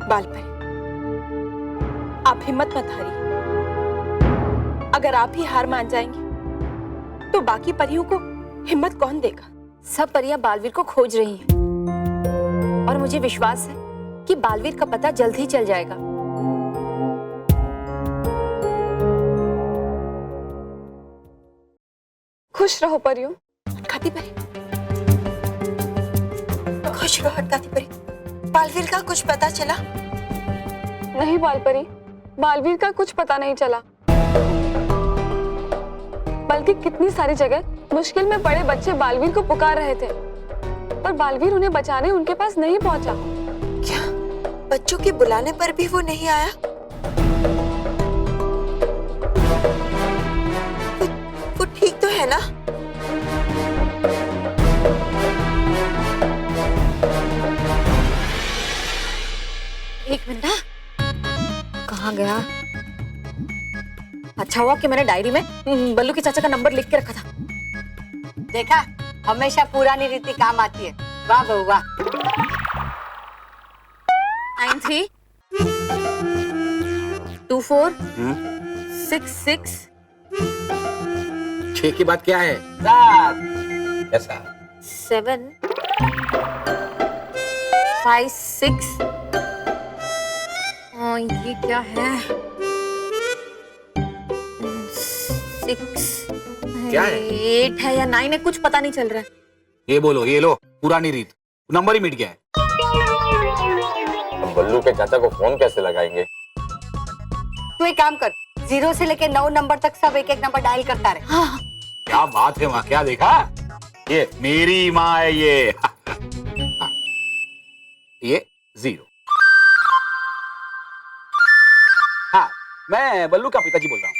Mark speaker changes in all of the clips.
Speaker 1: बालपरी, आप हिम्मत मत हारिए। अगर आप ही हार मान जाएंगे तो बाकी परियों को हिम्मत कौन देगा?
Speaker 2: सब परियां बालवीर को खोज रही हैं और मुझे विश्वास है कि बालवीर का पता जल्द ही चल जाएगा।
Speaker 1: खुश रहो परियों। काती परी,
Speaker 3: खुश रहो काती परी। बालवीर का कुछ पता चला?
Speaker 1: नहीं बालपरी, बालवीर का कुछ पता नहीं चला। बल्कि कितनी सारी जगह मुश्किल में पड़े बच्चे बालवीर को पुकार रहे थे, पर बालवीर उन्हें बचाने उनके पास नहीं पहुंचा।
Speaker 3: क्या बच्चों के बुलाने पर भी वो नहीं आया? वो ठीक तो है ना?
Speaker 2: एक मिनट, कहाँ गया? अच्छा हुआ कि मैंने डायरी में बल्लू के चाचा का नंबर लिख के रखा था।
Speaker 4: देखा, हमेशा पुरानी रीति काम आती है। वाह बहू वाह।
Speaker 2: 932466
Speaker 5: 6 की बात क्या है?
Speaker 4: 7
Speaker 5: ऐसा
Speaker 2: 756। ये क्या है? 6
Speaker 5: क्या है?
Speaker 2: 8 है या 9 है, कुछ पता नहीं चल रहा है।
Speaker 5: ये बोलो, ये लो, पुरानी रीत, नंबर ही मिट गया है।
Speaker 6: हम बल्लू के चाचा को फोन कैसे लगाएंगे?
Speaker 4: तू एक काम कर, 0 से लेके 9 नंबर तक सब एक एक नंबर डायल करता रहे।
Speaker 2: हाँ।
Speaker 5: क्या बात है माँ, क्या देखा? ये मेरी माँ है ये। ये 0। हाँ, मैं बल्लू का पिताजी बोल रहा हूँ।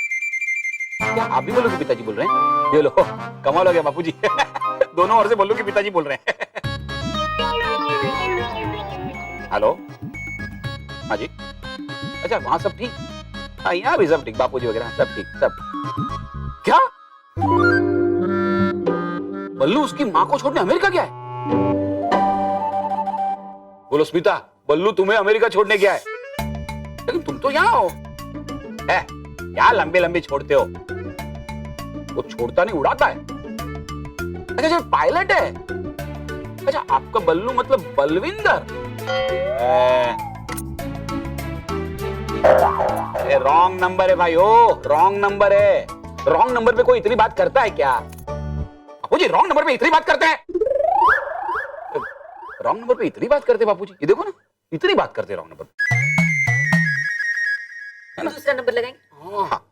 Speaker 5: क्या आप भी बल्लू के पिताजी बोल रहे हैं? ये लो, कमाल हो गया बापूजी। दोनों ओर से बल्लू के पिताजी बोल रहे हैं। हेलो, हाँ जी। अच्छा, वहां सब ठीक? हाँ, यहाँ भी सब ठीक, बापूजी वगैरह सब ठीक, सब। क्या बल्लू उसकी माँ को छोड़ने अमेरिका गया है? बोलो स्मिता, बल्लू तुम्हें अमेरिका छोड़ने गया है, लेकिन तुम तो यहाँ हो। है क्या लंबे लंबे छोड़ते हो? वो छोड़ता नहीं, उड़ाता है। अच्छा, जो पायलट है। अच्छा, आपका बल्लू मतलब बलविंदर। रॉन्ग नंबर है भाई, ओ रॉन्ग नंबर है। रॉन्ग नंबर पे कोई इतनी बात करता है क्या? बापूजी रॉन्ग नंबर पे इतनी बात करते हैं? रॉन्ग नंबर पे इतनी बात करते हैं बापूजी, ये देखो ना, इतनी बात करते हैं रॉन्ग नंबर पे।
Speaker 2: दूसरा नंबर लगाएंगे।
Speaker 5: हाँ हाँ।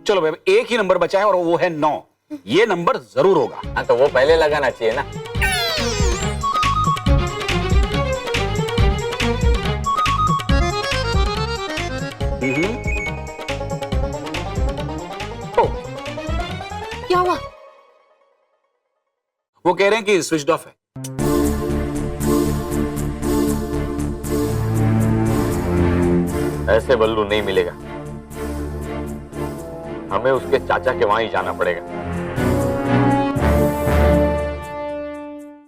Speaker 5: चलो भाई, एक ही नंबर बचा है और वो है 9। ये नंबर जरूर होगा।
Speaker 6: हाँ, तो वो पहले लगाना चाहिए ना।
Speaker 5: ओ,
Speaker 2: क्या हुआ?
Speaker 5: वो कह रहे हैं कि स्विच ऑफ है।
Speaker 6: ऐसे बल्लू नहीं मिलेगा, हमें उसके चाचा के वहां ही जाना पड़ेगा।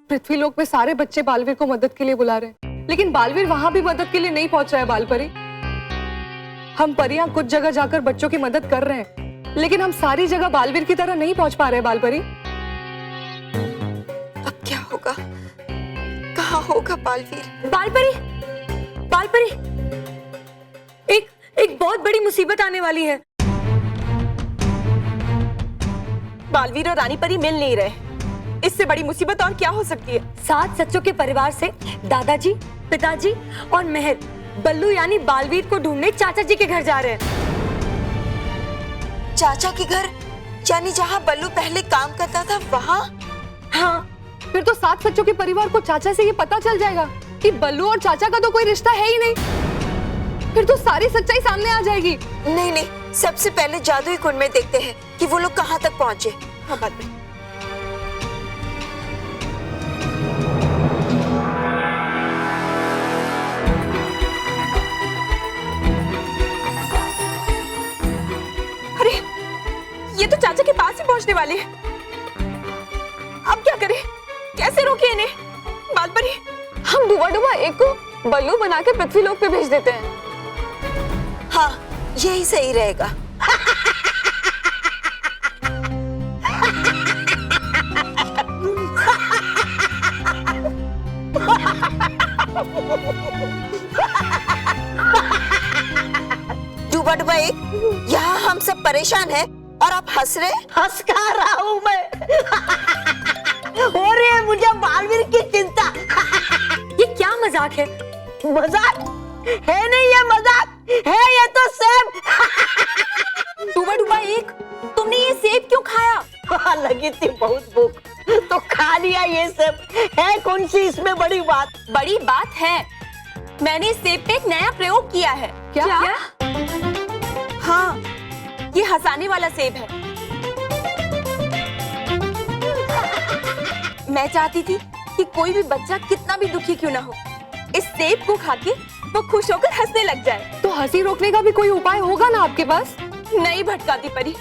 Speaker 7: पृथ्वीलोक में सारे बच्चे बालवीर को मदद के लिए बुला रहे हैं, लेकिन बालवीर वहां भी मदद के लिए नहीं पहुंच रहा है। बालपरी, हम परियां कुछ जगह जाकर बच्चों की मदद कर रहे हैं, लेकिन हम सारी जगह बालवीर की तरह नहीं पहुंच पा रहे। बालपरी,
Speaker 3: अब क्या होगा? कहाँ होगा बालवीर?
Speaker 2: बालपरी, बालपरी, एक बहुत बड़ी मुसीबत आने वाली है।
Speaker 1: बालवीर और रानी परी मिल नहीं रहे, इससे बड़ी मुसीबत और क्या हो सकती है?
Speaker 2: 7 सच्चों के परिवार से दादाजी, पिताजी और मेहर बल्लू यानी बालवीर को ढूंढने चाचा जी के घर जा रहे हैं।
Speaker 3: चाचा के घर यानी जहाँ बल्लू पहले काम करता था वहाँ?
Speaker 7: हाँ, फिर तो 7 बच्चों के परिवार को चाचा से ये पता चल जाएगा कि बल्लू और चाचा का तो कोई रिश्ता है ही नहीं। फिर तो सारी सच्चाई सामने आ जाएगी।
Speaker 3: नहीं नहीं, सबसे पहले जादुई कुंड में देखते हैं कि वो लोग कहाँ तक पहुँचे।
Speaker 1: हाँ बात में। अरे ये तो चाचा के पास ही पहुंचने वाले हैं। अब क्या करें, कैसे रोके इन्हें? बालपरी,
Speaker 7: हम डुबा डुबा एक को बल्लू बना के पृथ्वी लोक पे भेज देते हैं।
Speaker 3: हाँ, यही सही रहेगा। डूबा डूबा एक, यहाँ हम सब परेशान हैं और आप हंस रहे?
Speaker 8: हंस का रहा हूँ मैं। हो रही है मुझे बालवीर की चिंता।
Speaker 2: ये क्या मजाक है?
Speaker 8: मजाक है नहीं, ये मजाक है, ये तो सेब।
Speaker 1: डूबा डूबा एक, तुमने ये सेब क्यों खाया?
Speaker 8: लगी थी बहुत भूख तो खा लिया ये सेब। है कौन सी इसमें बड़ी बात?
Speaker 1: बड़ी बात है, मैंने इस सेब पे एक नया प्रयोग किया है।
Speaker 7: क्या?
Speaker 1: हाँ, ये हंसाने वाला सेब है। मैं चाहती थी कि कोई भी बच्चा कितना भी दुखी क्यों ना हो, इस सेब को खा के वो खुश होकर हंसने लग जाए।
Speaker 7: तो हंसी रोकने का भी कोई उपाय होगा ना आपके पास?
Speaker 1: नहीं भटकाती परी,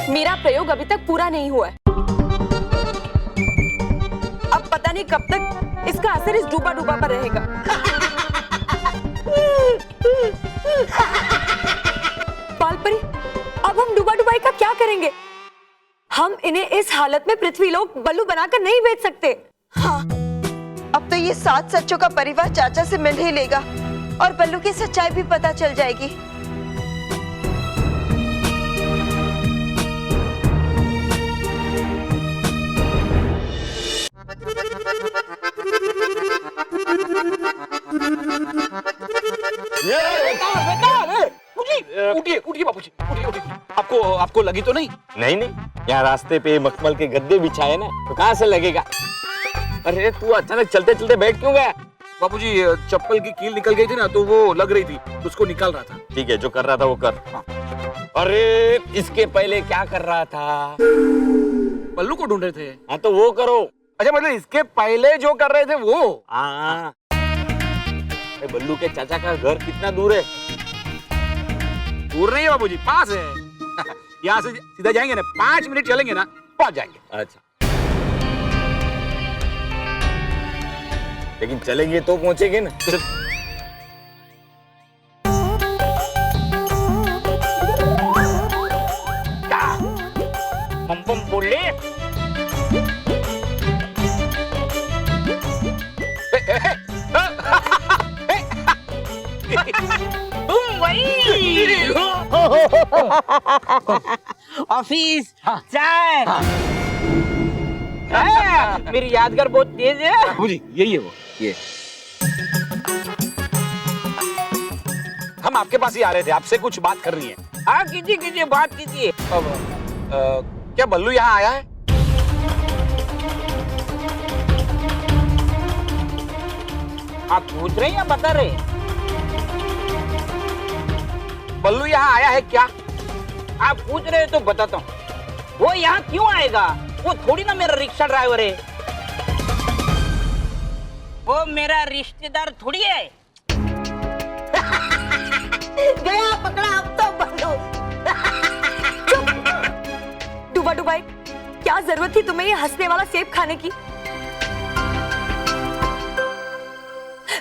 Speaker 1: मेरा प्रयोग अभी तक पूरा नहीं हुआ है। अब पता नहीं कब तक इसका असर इस डूबा डूबा पर रहेगा।
Speaker 2: बालपरी, अब हम डुबा डुबाई का क्या करेंगे? हम इन्हें इस हालत में पृथ्वी लोक बल्लू बनाकर नहीं भेज सकते।
Speaker 3: हाँ, अब तो ये 7 सच्चों का परिवार चाचा से मिल ही लेगा और बल्लू की सच्चाई भी पता चल जाएगी।
Speaker 5: उठिए उठिए बाबूजी, उठिए उठिए। आपको लगी तो नहीं?
Speaker 6: नहीं नहीं, यहाँ रास्ते पे मखमल के गद्दे बिछाए ना, तो कहाँ से लगेगा? अरे तू अचानक चलते चलते बैठ क्यों गया?
Speaker 5: बाबूजी, चप्पल की कील निकल गई थी ना, तो वो लग रही थी, उसको निकाल रहा था।
Speaker 6: ठीक है, जो कर रहा था वो कर। अरे इसके पहले क्या कर रहा था?
Speaker 5: बल्लू को ढूंढ रहे थे।
Speaker 6: हाँ तो वो करो।
Speaker 5: अच्छा, मतलब इसके पहले जो कर रहे थे वो?
Speaker 6: हाँ, बल्लू के चाचा का घर कितना दूर है?
Speaker 5: दूर नहीं है बाबूजी, पास है। यहाँ से सीधा जाएंगे ना, 5 मिनट चलेंगे ना, पहुंच जाएंगे।
Speaker 6: अच्छा, लेकिन चलेंगे तो पहुंचेंगे ना।
Speaker 5: बम बम बोले।
Speaker 8: तुम वही ऑफिस चाय। मेरी यादगार बहुत तेज है।
Speaker 5: बाबूजी, यही है वो, ये। हम आपके पास ही आ रहे थे, आपसे कुछ बात करनी है।
Speaker 8: हाँ कीजिए कीजिए, बात कीजिए।
Speaker 5: अब क्या बल्लू यहाँ आया है?
Speaker 8: आप पूछ रहे हैं या बता रहे हैं?
Speaker 5: बल्लू यहाँ आया है क्या?
Speaker 8: आप पूछ रहे हैं तो बताता हूँ। वो यहाँ क्यों आएगा? वो थोड़ी ना मेरा रिक्शा ड्राइवर है। वो मेरा रिश्तेदार थोड़ी है। गया पकड़ा अब तो बल्लू।
Speaker 2: डुबा डुबाई, क्या जरूरत थी तुम्हें ये हंसने वाला सेब खाने की?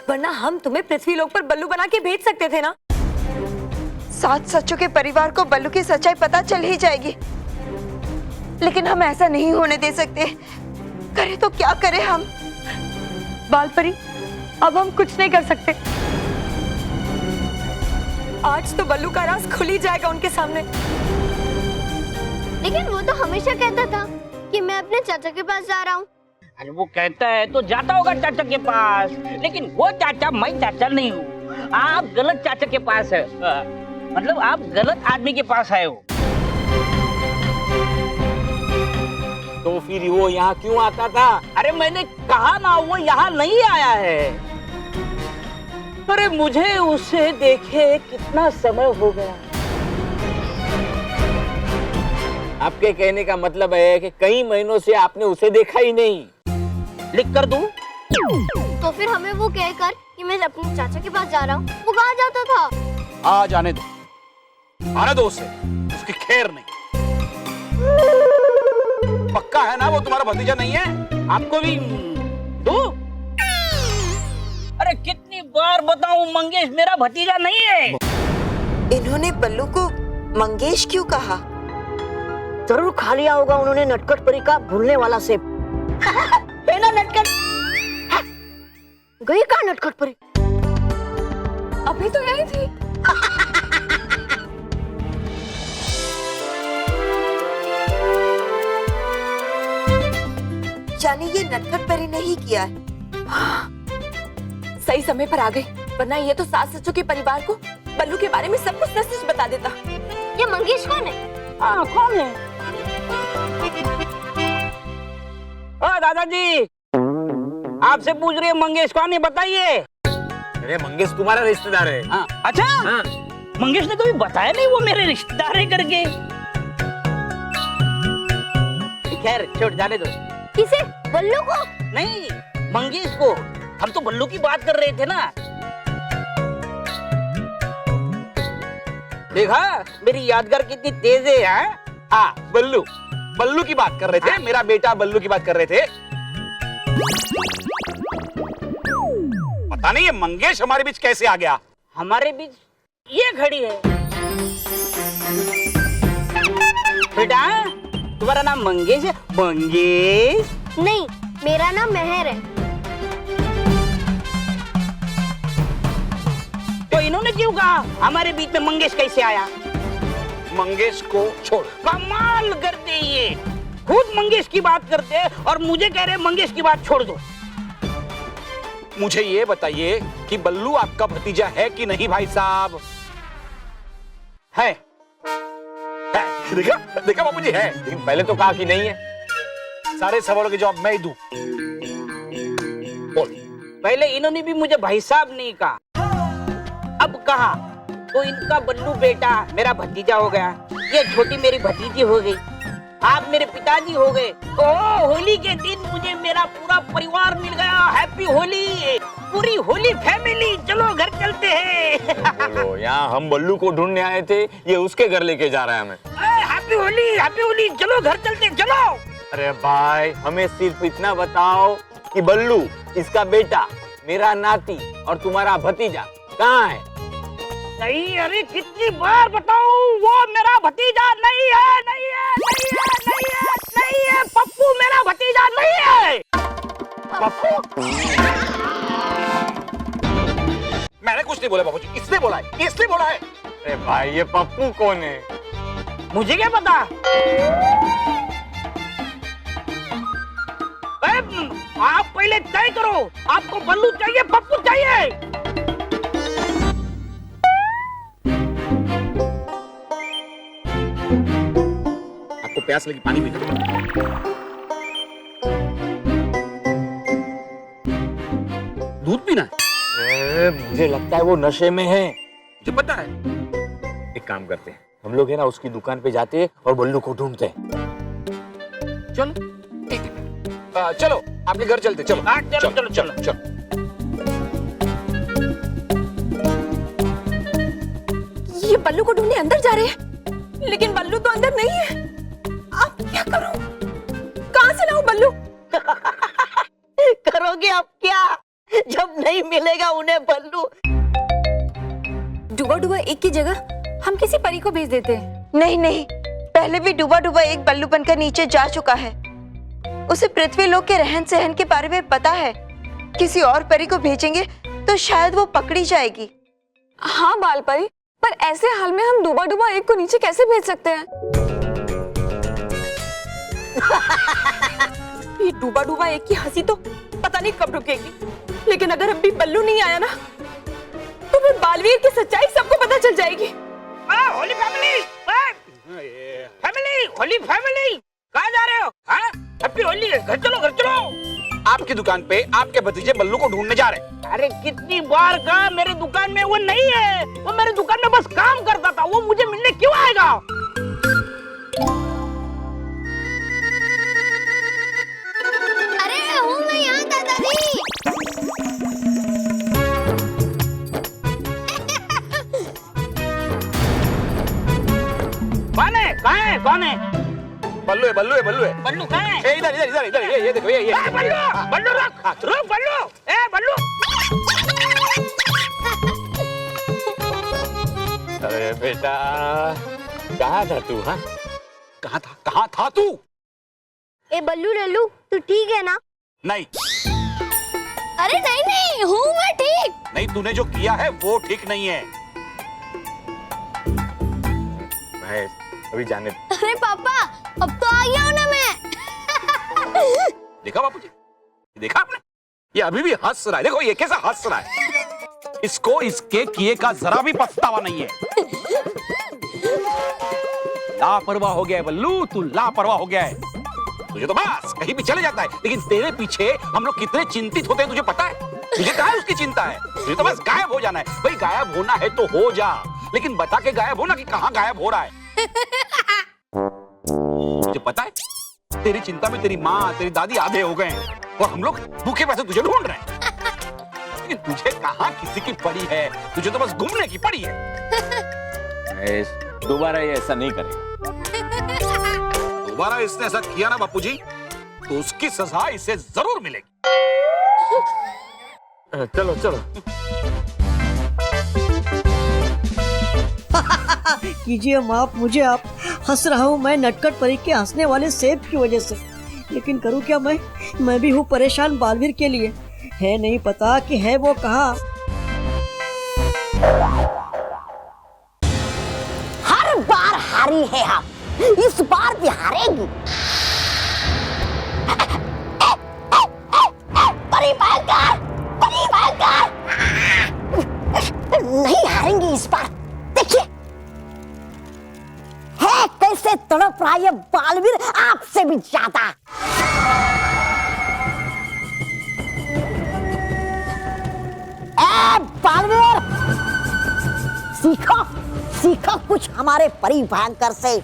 Speaker 2: वरना हम तुम्हें पृथ्वी लोक पर बल्लू बना के भेज सकते थे ना।
Speaker 3: 7 सच्चों के परिवार को बल्लू की सच्चाई पता चल ही जाएगी, लेकिन हम ऐसा नहीं होने दे सकते। करें तो क्या करें हम?
Speaker 2: बालपरी, अब हम कुछ नहीं कर सकते। आज तो बल्लू का राज खुल ही जाएगा उनके सामने।
Speaker 9: लेकिन वो तो हमेशा कहता था कि मैं अपने चाचा के पास जा रहा हूँ।
Speaker 8: अरे वो कहता है तो जाता होगा चाचा के पास, लेकिन वो चाचा मैं चाचा नहीं हूँ। आप गलत चाचा के पास है, मतलब आप गलत आदमी के पास आए हो।
Speaker 6: तो फिर वो यहाँ क्यों आता था?
Speaker 8: अरे मैंने कहा ना, वो यहाँ नहीं आया है। अरे मुझे उसे देखे कितना समय हो गया।
Speaker 6: आपके कहने का मतलब है कि कई महीनों से आपने उसे देखा ही नहीं।
Speaker 8: लिख कर दूं?
Speaker 9: तो फिर हमें वो कहकर कि मैं अपने चाचा के पास जा रहा हूँ, वो कहाँ जाता था?
Speaker 5: आ जाने दो, आने दो उसे, उसकी खैर नहीं। पक्का है ना वो तुम्हारा भतीजा नहीं है?
Speaker 8: आपको भी दो? अरे कितनी बार बताऊं, मंगेश मेरा भतीजा नहीं है।
Speaker 3: इन्होंने बल्लू को मंगेश क्यों कहा?
Speaker 4: जरूर खा लिया होगा उन्होंने नटखट परी का भूलने वाला सेब। है ना नटखट? गई कहाँ नटखट परी?
Speaker 7: अभी तो यही थी।
Speaker 3: जाने ये नटखट परी ने ही किया है।
Speaker 1: सही समय पर आ गई, वरना ये तो सास ससुर के परिवार को बल्लू के बारे में सब कुछ सच सच बता देता।
Speaker 9: ये मंगेश कौन है?
Speaker 8: हाँ कौन है? ओ दादाजी, आपसे पूछ रही है मंगेश कौन है, बताइए।
Speaker 6: अरे मंगेश तुम्हारा रिश्तेदार है।
Speaker 8: हाँ, अच्छा
Speaker 6: हाँ।
Speaker 8: मंगेश ने कभी बताया नहीं वो मेरे रिश्तेदार है करके। खैर छोड़, जाने दो।
Speaker 9: किसे? बल्लू को?
Speaker 8: नहीं, मंगेश को। हम तो बल्लू की बात कर रहे थे ना। देखा मेरी यादगार कितनी तेज है।
Speaker 5: हाँ, बल्लू, बल्लू की बात कर रहे थे। मेरा बेटा बल्लू की बात कर रहे थे। पता नहीं ये मंगेश हमारे बीच कैसे आ गया।
Speaker 8: हमारे बीच ये खड़ी है। बेटा तुम्हारा नाम मंगेश है? मंगेश?
Speaker 9: नहीं, मेरा नाम मेहर है।
Speaker 8: तो इन्होंने क्यों कहा हमारे बीच में मंगेश कैसे आया?
Speaker 5: मंगेश को छोड़।
Speaker 8: कमाल करते ये, खुद मंगेश की बात करते और मुझे कह रहे मंगेश की बात छोड़ दो।
Speaker 5: मुझे ये बताइए कि बल्लू आपका भतीजा है कि नहीं भाई साहब? है? देखा देखा बाबूजी है।
Speaker 6: लेकिन पहले तो कहा कि नहीं है।
Speaker 5: सारे सवालों के जवाब मैं ही दूं। बोल।
Speaker 8: पहले इन्होंने भी मुझे भाई साहब नहीं कहा, अब कहा तो इनका बल्लू बेटा मेरा भतीजा हो गया, ये छोटी मेरी भतीजी हो गई, आप मेरे पिताजी हो गए। ओह, होली के दिन मुझे मेरा पूरा परिवार मिल गया। हैप्पी होली, पूरी होली फैमिली। चलो घर चलते हैं।
Speaker 6: बोलो, यहाँ हम बल्लू को ढूंढने आए थे, ये उसके घर लेके जा रहा है हमें।
Speaker 8: हैप्पी होली, चलो घर चलते हैं, चलो।
Speaker 6: अरे भाई, हमें सिर्फ इतना बताओ कि बल्लू, इसका बेटा, मेरा नाती और तुम्हारा भतीजा कहाँ है?
Speaker 8: नहीं, अरे कितनी बार बताऊं, वो मेरा भतीजा नहीं है, नहीं है, नहीं है, नहीं है, नहीं है। पप्पू मेरा भतीजा नहीं है। पप्पू?
Speaker 5: मैंने कुछ नहीं बोला बाबूजी, इसने बोला है, इसने बोला है।
Speaker 6: अरे भाई, ये पप्पू कौन है?
Speaker 8: मुझे क्या पता? आप पहले तय करो, आपको बल्लू चाहिए पप्पू चाहिए?
Speaker 5: आपको प्यास लगी, पानी पी लो। दूध पीना है?
Speaker 6: मुझे लगता है वो नशे में है।
Speaker 5: मुझे पता है।
Speaker 6: एक काम करते हैं, हम लोग है ना उसकी दुकान पे जाते हैं और बल्लू को ढूंढते हैं।
Speaker 5: चलो चलो आपके घर चलते। चलो
Speaker 8: चलो चलो चलो
Speaker 5: चलो।
Speaker 1: ये बल्लू को ढूंढने अंदर जा रहे हैं, लेकिन बल्लू तो अंदर नहीं है। अब क्या करूं? कहां से लाऊं बल्लू?
Speaker 4: करोगे आप क्या जब नहीं मिलेगा उन्हें बल्लू?
Speaker 2: डूबा डूबा एक की जगह हम किसी परी को भेज देते हैं।
Speaker 3: नहीं नहीं, पहले भी डूबा डूबा एक बल्लू बनकर नीचे जा चुका है। उसे पृथ्वी लोक के रहन सहन के बारे में पता है। किसी और परी को भेजेंगे तो शायद वो पकड़ी जाएगी।
Speaker 7: हाँ बाल परी, पर ऐसे हाल में हम डूबा डूबा एक को नीचे कैसे भेज सकते हैं?
Speaker 1: ये डूबा डूबा एक की हंसी तो पता नहीं कब रुकेगी, लेकिन अगर अब भी बल्लू नहीं आया ना, तो फिर बालवीर की सच्चाई सबको पता चल जाएगी।
Speaker 8: Holi family, family, Holi family, कहाँ जा रहे हो? हैप्पी होली, घर चलो घर चलो।
Speaker 5: आपकी दुकान पे आपके भतीजे बल्लू को ढूंढने जा रहे हैं।
Speaker 8: अरे कितनी बार कहा मेरे दुकान में वो नहीं है, वो मेरे दुकान में बस काम करता था, वो मुझे मिलने क्यों आएगा?
Speaker 9: अरे हूँ मैं यहाँ दादाजी।
Speaker 8: कौन है? कहाँ है? कौन है?
Speaker 5: बल्लू है, बल्लू है, बल्लू है।
Speaker 8: बल्लू कहाँ है?
Speaker 5: ए, इधर इधर इधर इधर, ये देखो, ये
Speaker 8: ए, बल्लू, बल्लू रुक बल्लू, ए बल्लू।
Speaker 6: अरे बेटा, कहाँ था तू? हाँ,
Speaker 5: कहाँ था तू?
Speaker 9: ए बल्लू लल्लू तू ठीक है ना?
Speaker 5: नहीं
Speaker 9: अरे नहीं नहीं हूँ मैं ठीक।
Speaker 5: नहीं, तूने जो किया है वो ठीक नहीं है।
Speaker 6: महेश, अभी जाने दे।
Speaker 9: अरे पापा अब तो आ गया हूँ ना मैं।
Speaker 5: देखा बापूजी, देखा आपने? ये अभी भी हंस रहा है। देखो ये कैसा हंस रहा है। इसको इसके किए का जरा भी पछतावा नहीं है। लापरवाह हो गया है बल्लू, तू लापरवाह हो गया है। तुझे तो बस कहीं भी चले जाता है, लेकिन तेरे पीछे हम लोग कितने चिंतित होते हैं तुझे पता है? तुझे कहाँ उसकी चिंता है? तुझे तो बस गायब हो जाना है। भाई गायब होना है तो हो जा, लेकिन बता के गायब होना कि कहाँ गायब हो रहा है। तुझे पता है तेरी चिंता में तेरी माँ तेरी दादी आधे हो गए हैं और हम लोग भूखे पैसे तुझे ढूंढ रहे हैं। लेकिन तुझे कहाँ किसी की पड़ी है, तुझे तो बस घूमने की पड़ी है।
Speaker 6: महेश, दोबारा ये ऐसा नहीं करेगा।
Speaker 5: दोबारा इसने ऐसा किया ना बापूजी, तो उसकी सजा इसे जरूर मिलेगी।
Speaker 6: चलो चलो।
Speaker 4: कीजिए माफ मुझे आप। हंस रहा हूँ मैं नटखट परी के हंसने वाले सेब की वजह से, लेकिन करूँ क्या मैं भी हूँ परेशान बालवीर के लिए। है नहीं पता कि है वो कहाँ।
Speaker 10: हर बार हारी है हम, इस बार भी हारेगी। परी भयंकर, परी भयंकर। नहीं हारेंगी इस बार। देखिए है कैसे तड़प रहा है बालवीर आपसे भी ज्यादा। ए बालवीर, सीखो सीखो कुछ हमारे परी भयंकर से,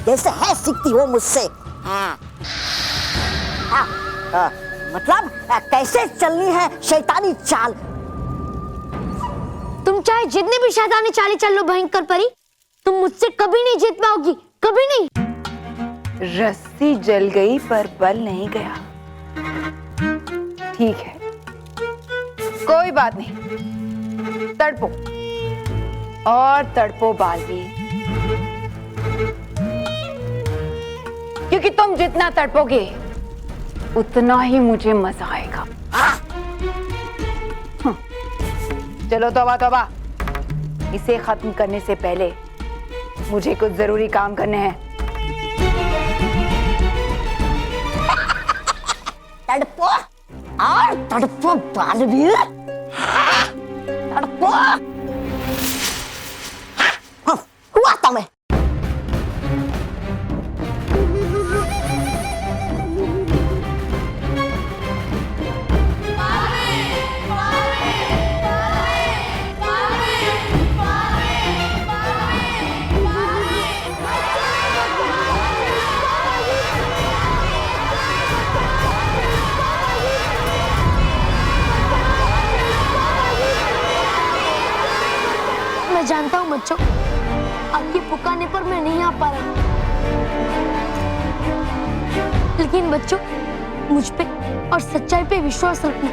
Speaker 10: जैसे है सीखती हो मुझसे। हाँ। मतलब कैसे चलनी है शैतानी चाल।
Speaker 9: तुम चाहे जितनी भी शैतानी चालें चल लो भयंकर परी, तुम मुझसे कभी नहीं जीत पाओगी, कभी नहीं।
Speaker 11: रस्सी जल गई पर बल नहीं गया। ठीक है, कोई बात नहीं, तड़पो और तड़पो बालवीर, क्योंकि तुम जितना तड़पोगे उतना ही मुझे मजा आएगा। चलो तौबा तौबा, इसे खत्म करने से पहले मुझे कुछ जरूरी काम करने हैं।
Speaker 10: तड़पो और तड़पो बालवीर, तड़पो। हुआ तुम्हें?
Speaker 9: मैं जानता हूँ बच्चों, आपके पुकारने पर मैं नहीं आ पा रहा, लेकिन बच्चों मुझ पे और सच्चाई पे विश्वास रखना,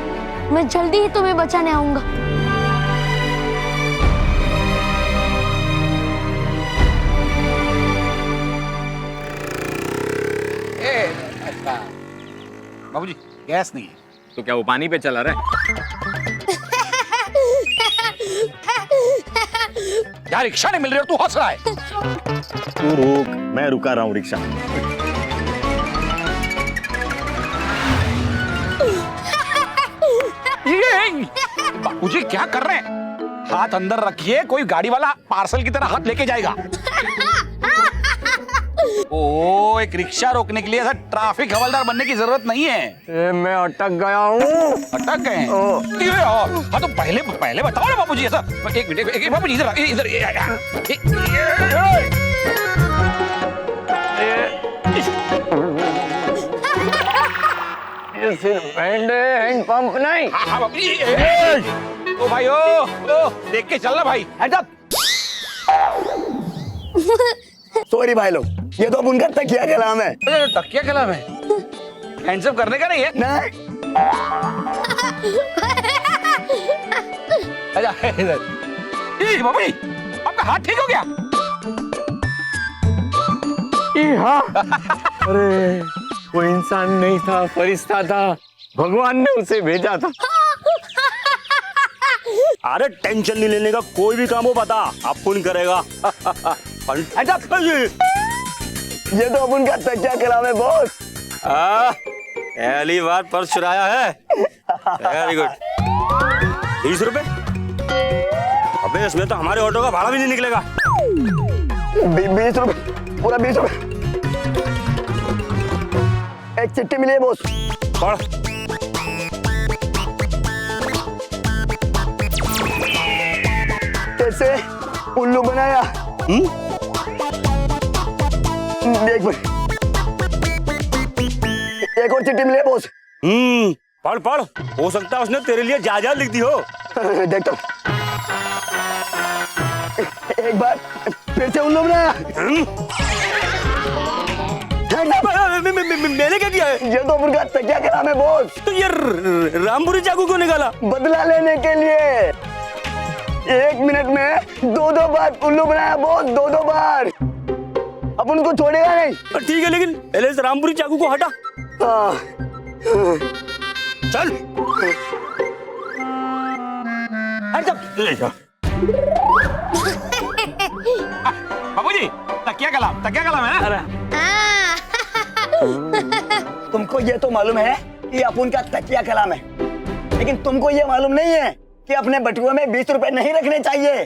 Speaker 9: मैं जल्दी ही तुम्हें बचाने आऊंगा।
Speaker 5: बाबूजी गैस नहीं है।
Speaker 6: तो क्या वो पानी पे चला रहा है?
Speaker 5: यार रिक्शा नहीं मिल रही और तू हंस रहा है।
Speaker 12: तू रुक, मैं रुका रहा हूँ रिक्शा।
Speaker 5: बाबूजी क्या कर रहे हैं? हाथ अंदर रखिए, कोई गाड़ी वाला पार्सल की तरह हाथ लेके जाएगा। ओ, एक रिक्शा रोकने के लिए ऐसा ट्रैफिक हवलदार बनने की जरूरत नहीं है।
Speaker 6: मैं अटक गया हूँ।
Speaker 5: अटक गए हैं? हाँ तो पहले बताओ ना बाबूजी ऐसा। एक मिनट, बाबूजी इधर
Speaker 6: ये सिर्फ हैंड पंप नहीं।
Speaker 5: हाँ बाबूजी। ओ भाई ओ देख के चलना भाई।
Speaker 12: सॉरी भाई लोग, ये तो अब उनका तकिया कलाम है।
Speaker 5: तकिया कलाम है? हैंडसअप करने का नहीं है?
Speaker 12: नहीं।
Speaker 5: अच्छा इधर। बाबूजी आपका हाथ ठीक हो गया?
Speaker 6: हाँ। अरे वो इंसान नहीं था, फरिश्ता था, भगवान ने उसे भेजा था।
Speaker 12: अरे टेंशन नहीं लेने का, कोई भी काम हो बता, अपुन करेगा। ये तो अपुन का तकिया कलाम है बॉस। पहली बार पर्स चुराया है। Very good. 20 रुपए? अबे इसमें तो हमारे ऑटो का भाड़ा भी नहीं निकलेगा। 20 रुपए, पूरा 20 रुपए। एक चिट्ठी मिली है बॉस, पढ़। कैसे उल्लू बनाया? देख भाई, एक और चिट्ठी मिली है बॉस। पढ़ पढ़, हो सकता है उसने तेरे लिए जायदाद लिख दी हो। देख तो, एक बार फिर से उल्लू बनाया। मैंने क्या किया है? ये तो उनका तकिया का नाम है बॉस। तो ये रामपुरी चाकू क्यों निकाला? बदला लेने के लिए। 1 मिनट में 2-2 बार उल्लू बनाया बॉस, 2-2 बार। अब उनको छोड़ेगा नहीं। ठीक है, लेकिन पहले इस रामपुरी चाकू को हटा। चल ले जा।
Speaker 5: बाबूजी तकिया कलाम है ना?
Speaker 12: तुमको ये तो मालूम है कि अपुन का तकिया कलाम है, लेकिन तुमको ये मालूम नहीं है कि अपने बटुए में 20 रुपए नहीं रखने चाहिए।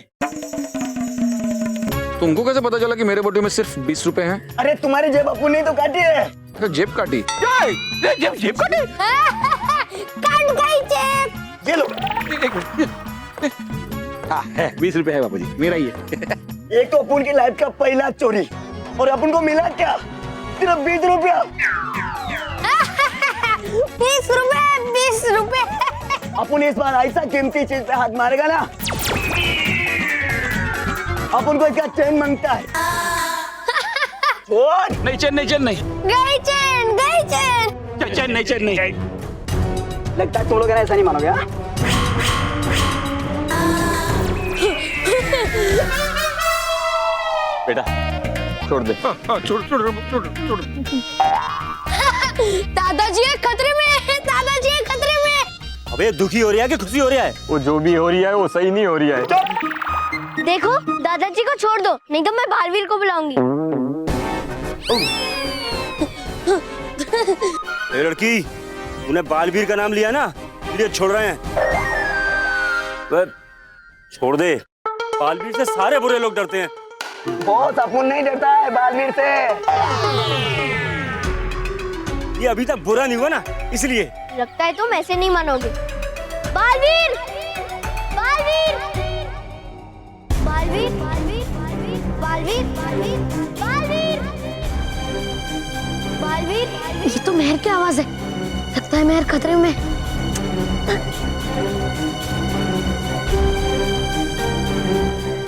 Speaker 5: तुमको कैसे पता चला कि मेरे बटुए में सिर्फ 20 रुपए हैं?
Speaker 12: अरे तुम्हारी जेब अपुन ने तो काटी है।
Speaker 5: तो जेब काटी? जेब काटी?
Speaker 9: कट गई जेब।
Speaker 12: ये लो।
Speaker 5: हाँ है, 20 रुपए है बाबूजी, मेरा ही है।
Speaker 12: एक तो अपुन की लाइफ का पहला चोरी, और अपुन को मिला क्या? सिर्फ 20 रुपया।
Speaker 9: 20 रुपए, 20 रुपए।
Speaker 12: अपुन इस बार ऐसा कीमती चीज पे हाथ मारेगा ना, अपुन को इसका चैन मांगता है।
Speaker 5: नहीं चैन नहीं।
Speaker 9: गई चैन।
Speaker 5: चैन नहीं।
Speaker 12: लगता है तुम लोग ऐसा नहीं मानोगे।
Speaker 6: बेटा छोड़ दे।
Speaker 5: छोड़।
Speaker 9: दादाजी खतरे में, दादाजी खतरे में।
Speaker 12: अबे दुखी हो रहा है कि खुशी हो रहा है?
Speaker 6: वो जो भी हो रही है वो सही नहीं हो रही है।
Speaker 9: देखो दादाजी को छोड़ दो, नहीं तो मैं बालवीर को बुलाऊंगी।
Speaker 12: ए लड़की, तूने बालवीर का नाम लिया ना, इसलिए छोड़ रहे हैं। छोड़ दे, बालवीर से सारे बुरे लोग डरते हैं। बहुत अपुन नहीं डरता है बालवीर से। ये अभी तक बुरा नहीं हुआ ना, इसलिए।
Speaker 9: लगता है तुम ऐसे नहीं मानोगे। बालवीर, बालवीर, बालवीर, बालवीर, बालवीर, बालवीर, बालवीर। ये तो मेहर की आवाज है, लगता है मेहर खतरे में।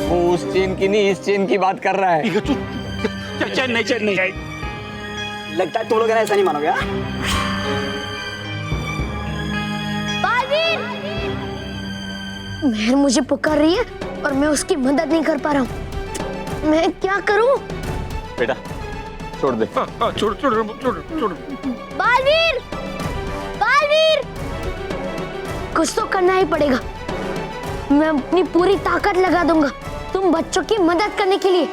Speaker 6: वो उस चेन की नहीं, इस चेन की बात कर रहा है।
Speaker 5: चैन नहीं।
Speaker 12: लगता है तुम लोग ऐसा नहीं मानोगे।
Speaker 9: बालवीर, मेहर मुझे पुकार रही है और मैं उसकी मदद नहीं कर पा रहा हूँ। मैं क्या करूँ?
Speaker 6: बेटा छोड़ दे।
Speaker 5: छोड़।
Speaker 9: बालवीर, बालवीर, कुछ तो करना ही पड़ेगा। मैं अपनी पूरी ताकत लगा दूंगा तुम बच्चों की मदद करने के लिए।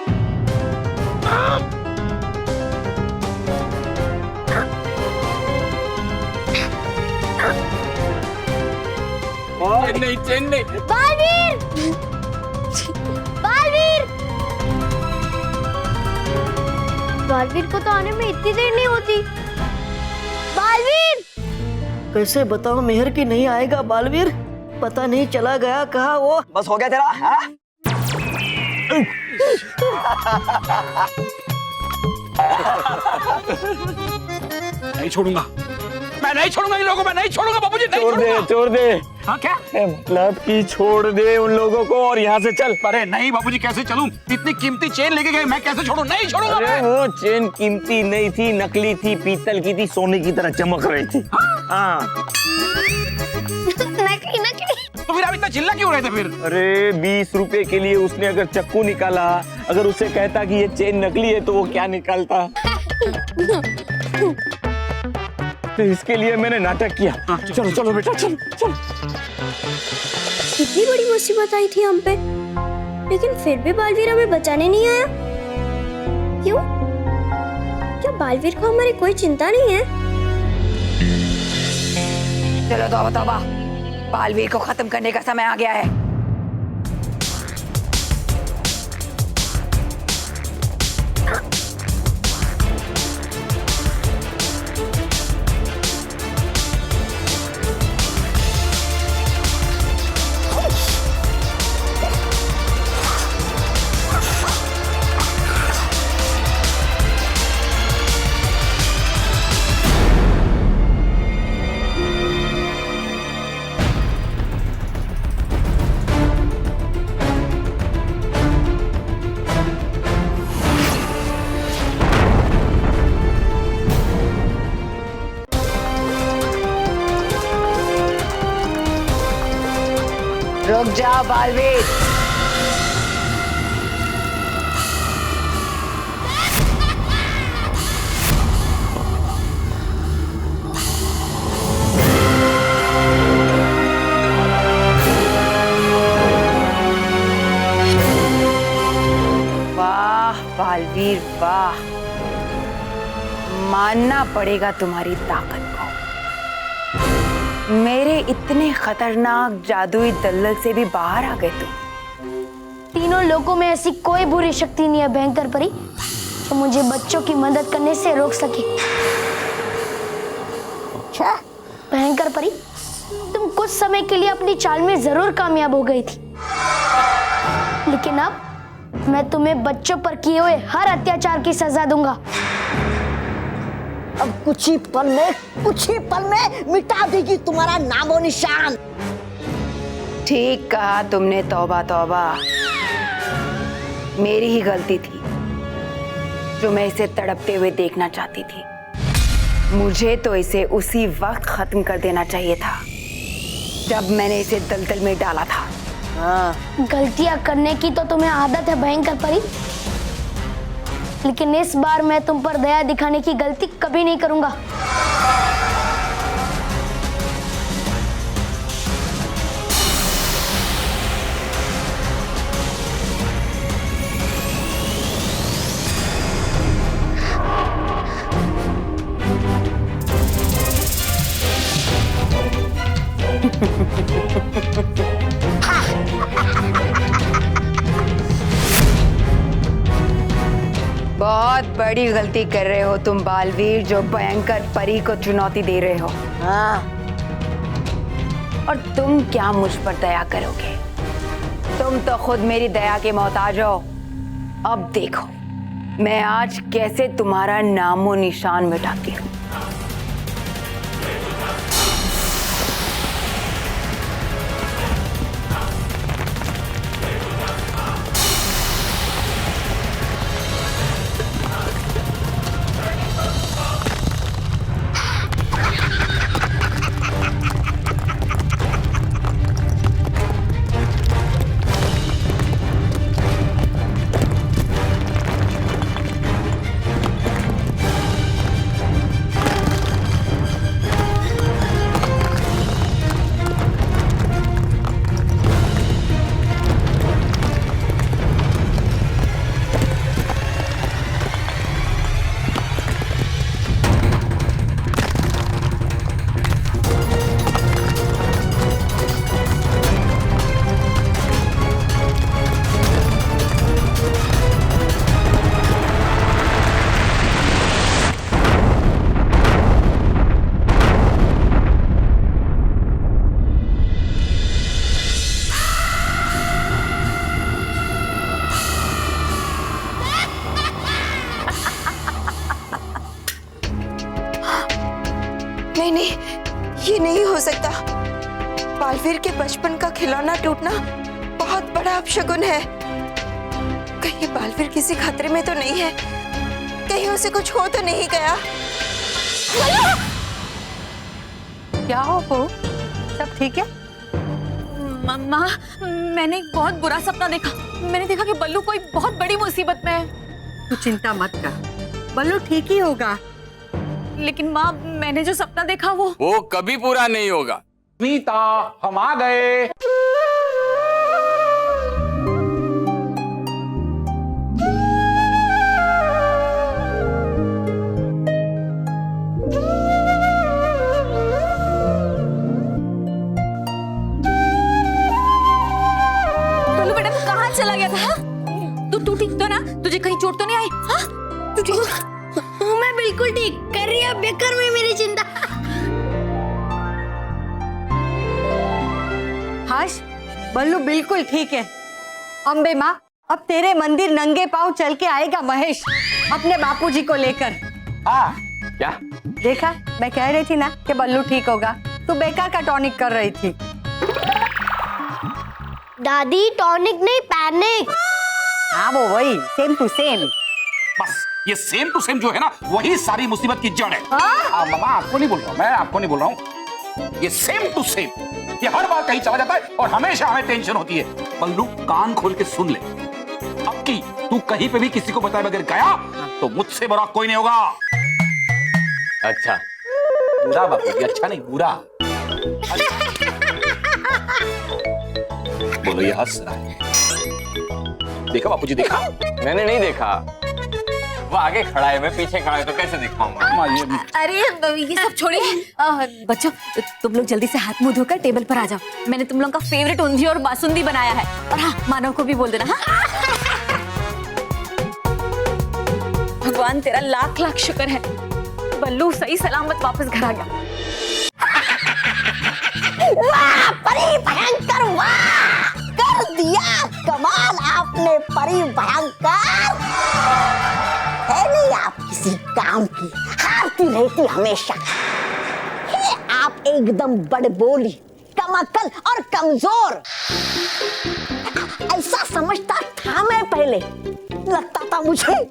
Speaker 5: चैन नहीं।
Speaker 9: बालवीर, बालवीर, बालवीर को तो आने में इतनी देर नहीं होती। बालवीर!
Speaker 4: कैसे बताऊं मेहर की नहीं आएगा बालवीर, पता नहीं चला गया कहाँ वो।
Speaker 12: बस हो गया तेरा, हाँ?
Speaker 5: नहीं छोड़ूंगा, मैं नहीं छोड़ूंगा इन लोगों को, मैं नहीं छोड़ूंगा बाबूजी, नहीं छोड़ूंगा।
Speaker 6: छोड़ दे।
Speaker 5: हाँ क्या?
Speaker 6: मतलब कि छोड़ दे उन लोगों को और यहाँ से चल।
Speaker 5: अरे नहीं बाबूजी, कैसे चलूं? इतनी कीमती चेन लेके गए, मैं कैसे छोड़ूं? नहीं छोड़ूंगा
Speaker 6: अरे
Speaker 5: मैं।
Speaker 6: वो चेन कीमती नहीं थी, नकली थी, पीतल की थी, सोने की तरह चमक रही थी। हाँ।
Speaker 9: नकली नकली।
Speaker 5: तो फिर आप इतना चिल्ला क्यों रहे थे फिर?
Speaker 6: अरे 20 रुपए के लिए उसने अगर चक्कू निकाला, अगर उसे कहता कि ये चेन नकली है तो वो क्या निकालता? तो इसके लिए मैंने नाटक किया। चलो चलो बेटा, चलो चलो।
Speaker 9: कितनी बड़ी मुसीबत आई थी हम पे, लेकिन फिर भी बालवीर हमें बचाने नहीं आया। क्यों? क्या बालवीर को हमारी कोई चिंता नहीं है?
Speaker 11: चलो तौबा तौबा, बालवीर को खत्म करने का समय आ गया है। रुक जा बालवीर। वाह बालवीर वाह, मानना पड़ेगा तुम्हारी ताकत को। मेरे इतने खतरनाक जादुई दलदल से भी बाहर आ गए तुम।
Speaker 9: तीनों लोगों में ऐसी कोई बुरी शक्ति नहीं है भयंकर परी जो मुझे बच्चों की मदद करने से रोक सके।
Speaker 10: अच्छा,
Speaker 9: भयंकर परी, तुम कुछ समय के लिए अपनी चाल में जरूर कामयाब हो गई थी, लेकिन अब मैं तुम्हें बच्चों पर किए हुए हर अत्याचार की सजा दूंगा।
Speaker 10: अब कुछ ही पल में मिटा देगी तुम्हारा नामो निशान।
Speaker 11: ठीक कहा तुमने तौबा तौबा, मेरी ही गलती थी जो मैं इसे तड़पते हुए देखना चाहती थी। मुझे तो इसे उसी वक्त खत्म कर देना चाहिए था जब मैंने इसे दलदल में डाला था।
Speaker 9: गलतियां करने की तो तुम्हें आदत है भयंकर परी, लेकिन इस बार मैं तुम पर दया दिखाने की गलती कभी नहीं करूंगा।
Speaker 11: बहुत बड़ी गलती कर रहे हो तुम बालवीर, जो भयंकर परी को चुनौती दे रहे हो।
Speaker 10: हाँ,
Speaker 11: और तुम क्या मुझ पर दया करोगे? तुम तो खुद मेरी दया के मोहताज हो। अब देखो मैं आज कैसे तुम्हारा नामो निशान मिटाती हूँ।
Speaker 3: सकता। बालवीर के बचपन का खिलौना टूटना बहुत बड़ा अपशगुन है। कहीं बालवीर किसी खतरे में तो नहीं है, कहीं उसे कुछ हो तो नहीं गया।
Speaker 2: क्या हो बहू, सब ठीक है?
Speaker 13: मम्मा, मैंने एक बहुत बुरा सपना देखा। मैंने देखा कि बल्लू कोई बहुत बड़ी मुसीबत में है।
Speaker 4: तू चिंता मत कर, बल्लू ठीक ही होगा।
Speaker 13: लेकिन माँ, मैंने जो सपना देखा वो
Speaker 6: कभी पूरा नहीं होगा।
Speaker 5: नीता, हम आ गए।
Speaker 13: बल्लू बेटा, तू कहाँ चला गया था? हाँ? तू ठीक तो ना? तुझे कहीं चोट तो नहीं आई? हाँ? तुझे
Speaker 9: मैं बिल्कुल ठीक। कर रही है बेकार में मेरी चिंता।
Speaker 2: हर्ष, बल्लू बिल्कुल ठीक है। अम्बे माँ, अब तेरे मंदिर नंगे पांव चल के आएगा महेश अपने बापूजी को लेकर।
Speaker 5: हाँ,
Speaker 6: क्या?
Speaker 2: देखा, मैं कह रही थी ना कि बल्लू ठीक होगा। तू बेकार का टॉनिक कर रही थी।
Speaker 9: दादी, टॉनिक नहीं, पैनिक।
Speaker 2: हाँ, वो वही, सेम टू सेम।
Speaker 5: बस ये सेम टू सेम जो है ना, वही सारी मुसीबत की जड़ है। मामा, आपको नहीं बोल रहा हूँ, मैं आपको नहीं बोल रहा हूँ। ये सेम टू सेम, ये हर बार कहीं चला जाता है और हमेशा हमें टेंशन होती है। बल्लू, कान खोल के सुन ले, अब की तू कहीं पे भी किसी को बताए बगैर गया तो मुझसे बुरा कोई नहीं होगा।
Speaker 6: अच्छा,
Speaker 5: बुरा बापू जी, अच्छा नहीं, बुरा। बोलो, ये हंस रहा है। देखा बापू जी, देखा?
Speaker 6: मैंने नहीं देखा, वो आगे खड़ा है, मैं पीछे खड़ा है, तो कैसे दिखाऊंगा?
Speaker 13: अरे ये सब छोड़िए। बच्चों, तुम लोग जल्दी से हाथ मुंह धोकर टेबल पर आ जाओ। मैंने तुम लोगों का फेवरेट ऊंधिया और बासुंदी बनाया है। और हाँ, मानव को भी बोल देना। हाँ? भगवान तेरा लाख लाख शुक्र है, बल्लू सही सलामत वापस घर आ गया।
Speaker 10: वाह परी भयंकर, वाह कर दिया कमाल आपने परी भयंकर। है नहीं आप किसी काम की, हारती रहती हमेशा। है आप एकदम बड़बोली, कमअक्ल और कमजोर। ऐसा समझता था मैं पहले, लगता था मुझे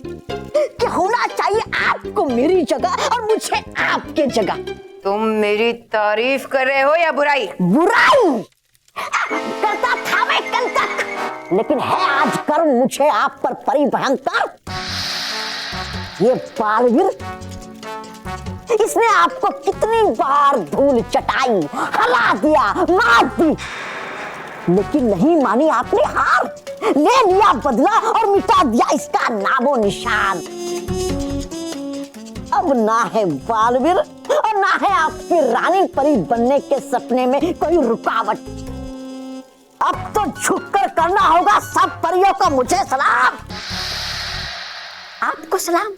Speaker 10: कि होना चाहिए आपको मेरी जगह और मुझे आपके जगह।
Speaker 11: तुम मेरी तारीफ कर रहे हो या बुराई?
Speaker 10: बुराई करता था मैं कल तक, लेकिन है आज कर मुझे आप पर परी भयंकर। ये बालवीर, इसने आपको कितनी बार धूल चटाई, हला दिया, मार दी, लेकिन नहीं मानी आपने हार। ले लिया बदला और मिटा दिया इसका नामो निशान। अब ना है बालवीर और ना है आपकी रानी परी बनने के सपने में कोई रुकावट। अब तो झुककर करना होगा सब परियों को मुझे सलाम। आपको सलाम।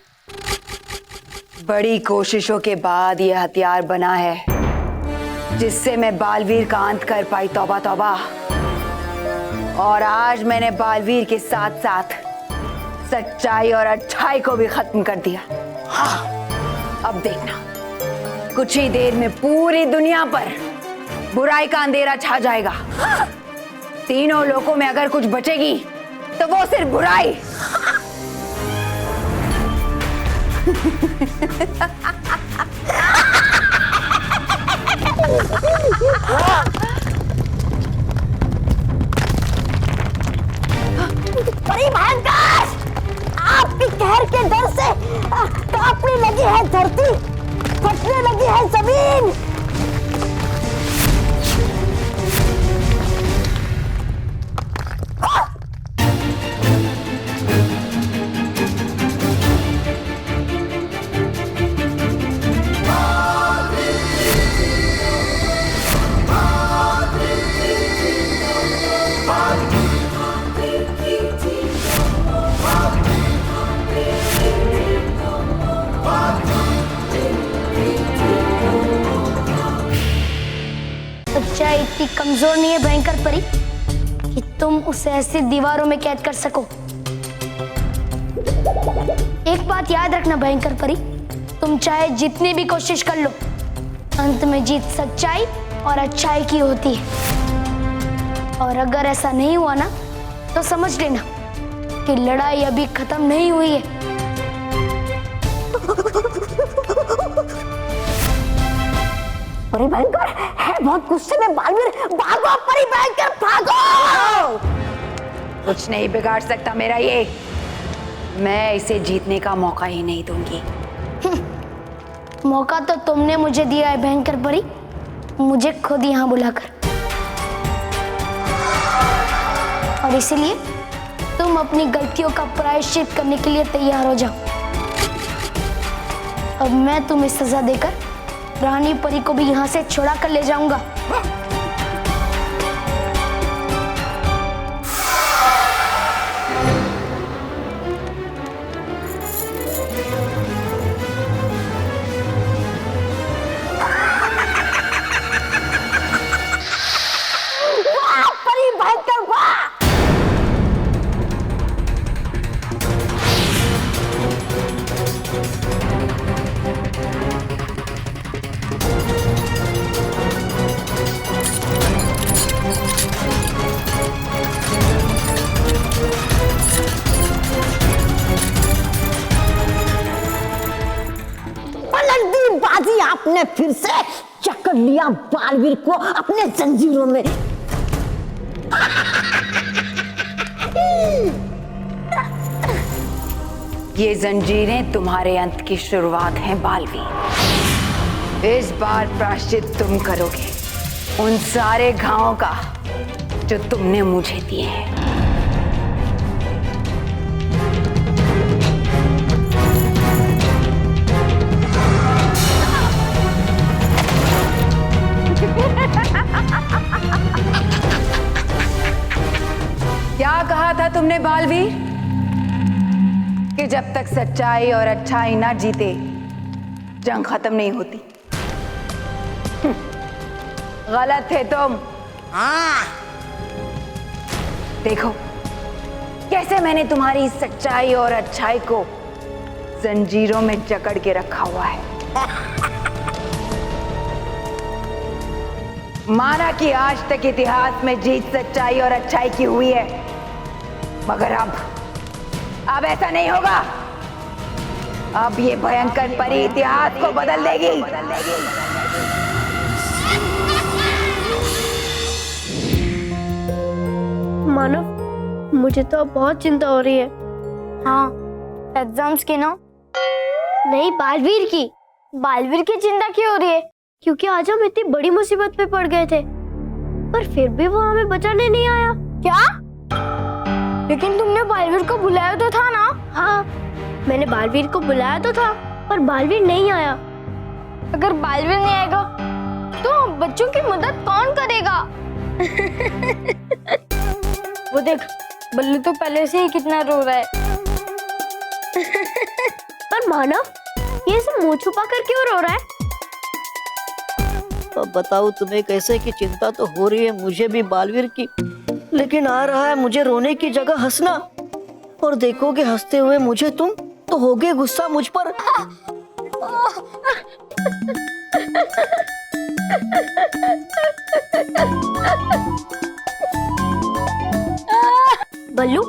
Speaker 11: बड़ी कोशिशों के बाद ये हथियार बना है जिससे मैं बालवीर का अंत कर पाई। तौबा तौबा। और आज मैंने बालवीर के साथ साथ सच्चाई और अच्छाई को भी खत्म कर दिया। अब देखना, कुछ ही देर में पूरी दुनिया पर बुराई का अंधेरा छा जाएगा। तीनों लोकों में अगर कुछ बचेगी तो वो सिर्फ बुराई।
Speaker 10: परी भयंकर, आपकी कहर के डर से कांपने लगी है धरती, फटने लगी है जमीन।
Speaker 9: सच्चाई इतनी कमजोर नहीं है भयंकर परी कि तुम उसे ऐसी दीवारों में कैद कर सको। एक बात याद रखना भयंकर परी, तुम चाहे जितनी भी कोशिश कर लो, अंत में जीत सच्चाई और अच्छाई की होती है। और अगर ऐसा नहीं हुआ ना तो समझ लेना कि लड़ाई अभी खत्म नहीं हुई है।
Speaker 10: परी भयंकर है बहुत गुस्से में बालवीर, भागो परी भयंकर भागो।
Speaker 11: कुछ नहीं बिगाड़ सकता मेरा ये। मैं इसे जीतने का मौका ही नहीं दूंगी।
Speaker 9: मौका तो तुमने मुझे दिया है भयंकर परी, मुझे खुद यहाँ बुलाकर। और इसीलिए तुम अपनी गलतियों का प्रायश्चित करने के लिए तैयार हो जाओ। अब मैं तुम्हें सजा देकर रानी परी को भी यहाँ से छुड़ा कर ले जाऊंगा।
Speaker 10: परी भयंकर वाह। बाजी आपने फिर से चक्कर लिया बालवीर को अपने जंजीरों में।
Speaker 11: ये जंजीरें तुम्हारे अंत की शुरुआत हैं बालवीर। इस बार प्रायश्चित तुम करोगे उन सारे घावों का जो तुमने मुझे दिए हैं। क्या कहा था तुमने बालवीर कि जब तक सच्चाई और अच्छाई ना जीते जंग खत्म नहीं होती? गलत थे तुम। हाँ देखो कैसे मैंने तुम्हारी सच्चाई और अच्छाई को जंजीरों में जकड़ के रखा हुआ है। माना कि आज तक इतिहास में जीत सच्चाई और अच्छाई की हुई है, मगर अब ऐसा नहीं होगा। अब ये भयंकर परी इतिहास को बदल देगी।
Speaker 9: मानव, मुझे तो बहुत चिंता हो रही है। हाँ, एग्जाम्स की ना? नहीं, बालवीर की। बालवीर की चिंता क्यों हो रही है? क्योंकि आज हम इतनी बड़ी मुसीबत में पड़ गए थे, पर फिर भी वो हमें बचाने नहीं आया। क्या? लेकिन तुमने बालवीर को बुलाया तो था ना? हाँ, मैंने बालवीर को बुलाया तो था, पर बालवीर नहीं आया। अगर बालवीर नहीं आएगा, तो बच्चों की मदद कौन करेगा? वो देख, बल्लू तो पहले से ही कितना रो रहा है। पर मानव, ये सब मुंह छुपा कर क्यों रो रहा है?
Speaker 4: अब बताओ तुम्हें कैसे की चिंता तो हो रही है मुझे भी बालवीर की, लेकिन आ रहा है मुझे रोने की जगह हंसना। और देखोगे हंसते हुए मुझे तुम, तो होगे गुस्सा मुझ पर।
Speaker 9: बल्लू,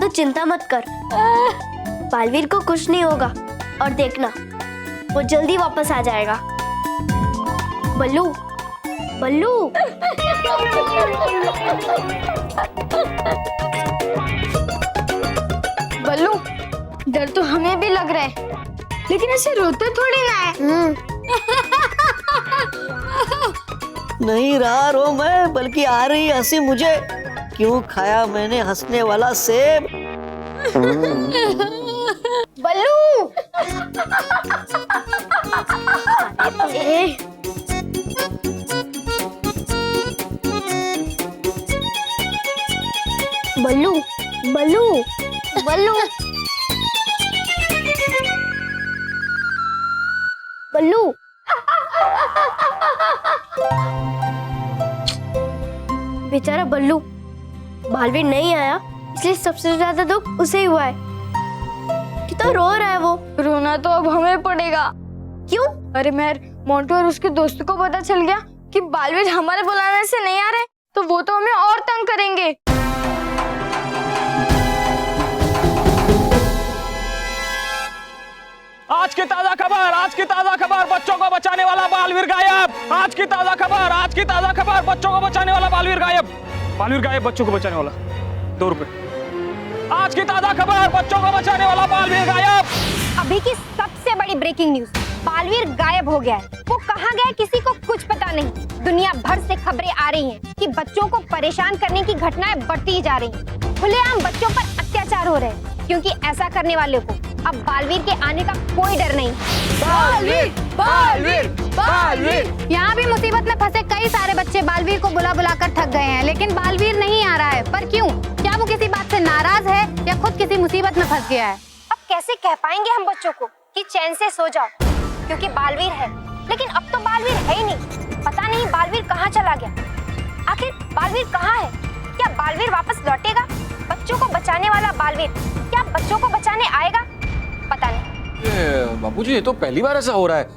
Speaker 9: तो चिंता मत कर, बालवीर को कुछ नहीं होगा। और देखना, वो जल्दी वापस आ जाएगा। बल्लू, बल्लू। बल्लू, डर तो हमें भी लग रहा है, लेकिन ऐसे रोते थोड़ी ना है।
Speaker 4: नहीं रहा रो मैं, बल्कि आ रही हंसी मुझे। क्यों खाया मैंने हंसने वाला सेब।
Speaker 9: बल्लू। बल्लू, बल्लू, बल्लू, बल्लू। बेचारा बल्लू, बालवीर नहीं आया, इसलिए सबसे ज्यादा दुख उसे ही हुआ है। कितना रो रहा है वो। रोना तो अब हमें पड़ेगा। क्यों? अरे मेहर, मोंटू और उसके दोस्तों को पता चल गया कि बालवीर हमारे बुलाने से नहीं आ रहे तो वो तो हमें और तंग करेंगे।
Speaker 6: आज की ताजा खबर, बच्चों को बचाने वाला बालवीर गायब। आज की ताजा खबर, बच्चों को बचाने वाला बालवीर गायब। बालवीर गायब, बच्चों को बचाने वाला 2 रुपए। आज की ताजा खबर, बच्चों को बचाने वाला बालवीर गायब।
Speaker 9: अभी की सबसे बड़ी ब्रेकिंग न्यूज, बालवीर गायब हो गया है। वो कहाँ गया किसी को कुछ पता नहीं। दुनिया भर से खबरें आ रही हैं कि बच्चों को परेशान करने की घटनाएं बढ़ती जा रही हैं। खुलेआम बच्चों पर अत्याचार हो रहे हैं, क्योंकि ऐसा करने वाले को अब बालवीर के आने का कोई डर नहीं।
Speaker 11: बालवीर, बालवीर, बालवीर।
Speaker 9: यहाँ भी मुसीबत में फंसे कई सारे बच्चे बालवीर को बुला बुला कर थक गए हैं, लेकिन बालवीर नहीं आ रहा है। पर क्यों? क्या वो किसी बात से नाराज है या खुद किसी मुसीबत में फंस गया है? अब कैसे कह पाएंगे हम बच्चों को कि चैन से सो जाओ, क्योंकि बालवीर है, लेकिन अब तो बालवीर है ही नहीं। पता नहीं बालवीर कहाँ चला गया। आखिर बालवीर कहाँ है? क्या बालवीर वापस लौटेगा? बच्चों को बचाने वाला बालवीर क्या बच्चों को बचाने आएगा? पता नहीं।
Speaker 5: बाबूजी, ये तो पहली बार ऐसा हो रहा है